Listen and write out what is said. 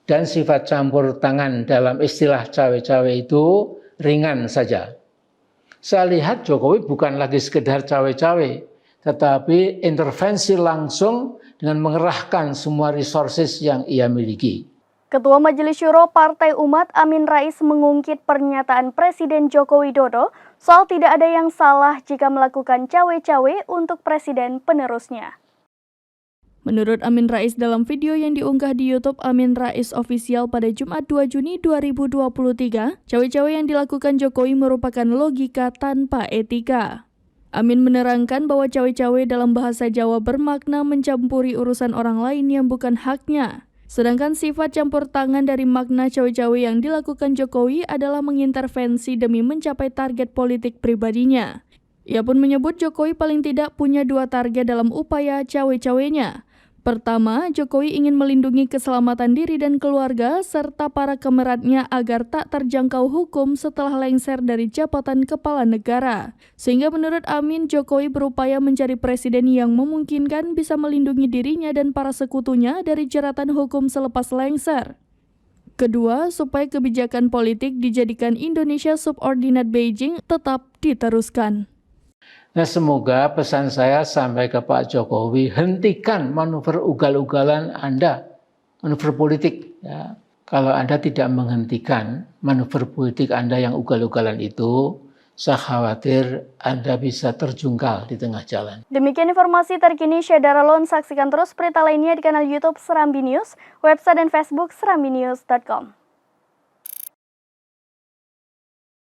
dan sifat campur tangan dalam istilah cawe-cawe itu ringan saja. Saya lihat Jokowi bukan lagi sekedar cawe-cawe, tetapi intervensi langsung dengan mengerahkan semua resources yang ia miliki. Ketua Majelis Syuro Partai Umat Amin Rais mengungkit pernyataan Presiden Joko Widodo soal tidak ada yang salah jika melakukan cawe-cawe untuk presiden penerusnya. Menurut Amin Rais dalam video yang diunggah di YouTube Amin Rais Official pada Jumat 2 Juni 2023, cawe-cawe yang dilakukan Jokowi merupakan logika tanpa etika. Amin menerangkan bahwa cawe-cawe dalam bahasa Jawa bermakna mencampuri urusan orang lain yang bukan haknya. Sedangkan sifat campur tangan dari makna cawe-cawe yang dilakukan Jokowi adalah mengintervensi demi mencapai target politik pribadinya. Ia pun menyebut Jokowi paling tidak punya dua target dalam upaya cawe-cawenya. Pertama, Jokowi ingin melindungi keselamatan diri dan keluarga serta para kemeratnya agar tak terjangkau hukum setelah lengser dari jabatan kepala negara. Sehingga menurut Amin, Jokowi berupaya mencari presiden yang memungkinkan bisa melindungi dirinya dan para sekutunya dari jeratan hukum selepas lengser. Kedua, supaya kebijakan politik dijadikan Indonesia subordinate Beijing tetap diteruskan. Nah, semoga pesan saya sampai ke Pak Jokowi, hentikan manuver ugal-ugalan Anda, manuver politik. Ya. Kalau Anda tidak menghentikan manuver politik Anda yang ugal-ugalan itu, saya khawatir Anda bisa terjungkal di tengah jalan. Demikian informasi terkini Syeda Rolon. Saksikan terus berita lainnya di kanal YouTube Serambi News, website dan Facebook serambinews.com.